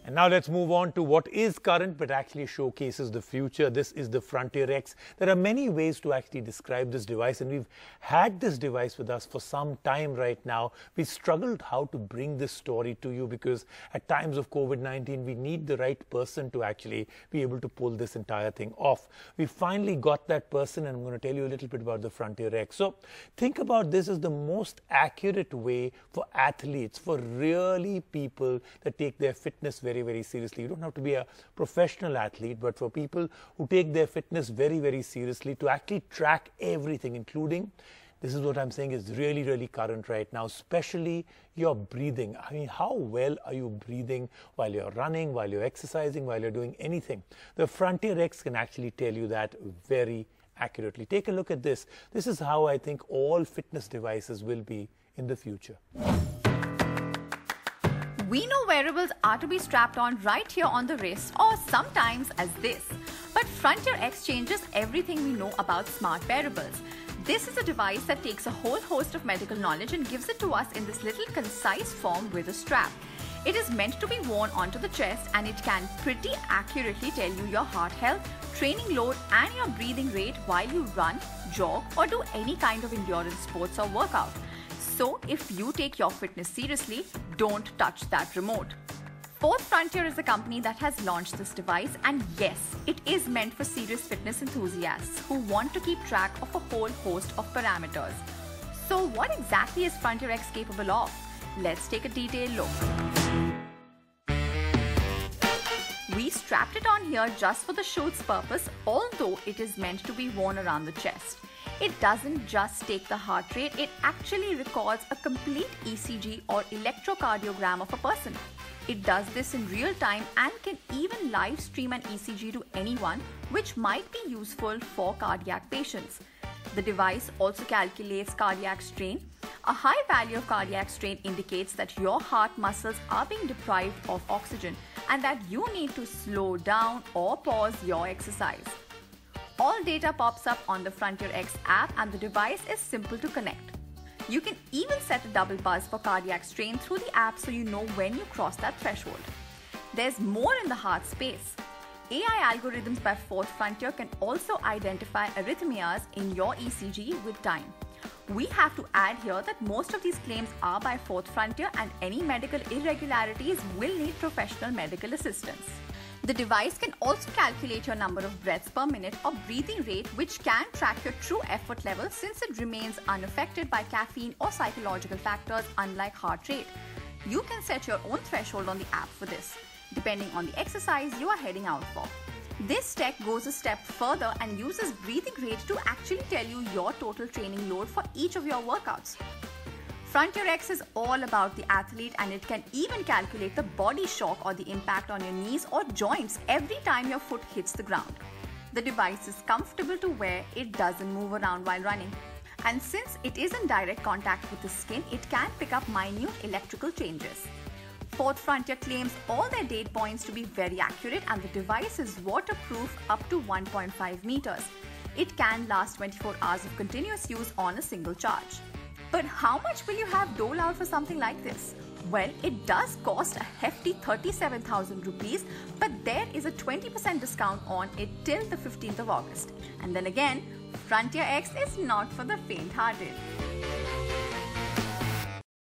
And now let's move on to what is current but actually showcases the future. This is the Frontier X. There are many ways to actually describe this device, and we've had this device with us for some time right now. We struggled how to bring this story to you because at times of COVID-19, we need the right person to actually be able to pull this entire thing off. We finally got that person, and I'm going to tell you a little bit about the Frontier X. So think about this as the most accurate way for athletes, for really people that take their fitness very, very seriously. You don't have to be a professional athlete, but for people who take their fitness very, very seriously to actually track everything, including, this is what I'm saying is really, really current right now, especially your breathing. I mean, how well are you breathing while you're running, while you're exercising, while you're doing anything? The Frontier X can actually tell you that very accurately. Take a look at this. This is how I think all fitness devices will be in the future. We know wearables are to be strapped on right here on the wrist or sometimes as this. But Frontier X changes everything we know about smart wearables. This is a device that takes a whole host of medical knowledge and gives it to us in this little concise form with a strap. It is meant to be worn onto the chest, and it can pretty accurately tell you your heart health, training load and your breathing rate while you run, jog or do any kind of endurance sports or workout. So if you take your fitness seriously, don't touch that remote. Fourth Frontier is a company that has launched this device, and yes, it is meant for serious fitness enthusiasts who want to keep track of a whole host of parameters. So what exactly is Frontier X capable of? Let's take a detailed look. We strapped it on here just for the show's purpose, although it is meant to be worn around the chest. It doesn't just take the heart rate, it actually records a complete ECG or electrocardiogram of a person. It does this in real time and can even live stream an ECG to anyone, which might be useful for cardiac patients. The device also calculates cardiac strain. A high value of cardiac strain indicates that your heart muscles are being deprived of oxygen and that you need to slow down or pause your exercise. All data pops up on the Frontier X app, and the device is simple to connect. You can even set a double buzz for cardiac strain through the app so you know when you cross that threshold. There's more in the heart space. AI algorithms by Fourth Frontier can also identify arrhythmias in your ECG with time. We have to add here that most of these claims are by Fourth Frontier, and any medical irregularities will need professional medical assistance. The device can also calculate your number of breaths per minute or breathing rate, which can track your true effort level since it remains unaffected by caffeine or psychological factors, unlike heart rate. You can set your own threshold on the app for this, depending on the exercise you are heading out for. This tech goes a step further and uses breathing rate to actually tell you your total training load for each of your workouts. Frontier X is all about the athlete, and it can even calculate the body shock or the impact on your knees or joints every time your foot hits the ground. The device is comfortable to wear, it doesn't move around while running. And since it is in direct contact with the skin, it can pick up minute electrical changes. Fourth Frontier claims all their data points to be very accurate, and the device is waterproof up to 1.5 meters. It can last 24 hours of continuous use on a single charge. But how much will you have doled out for something like this? Well, it does cost a hefty 37,000 rupees, but there is a 20% discount on it till the 15th of August. And then again, Frontier X is not for the faint-hearted.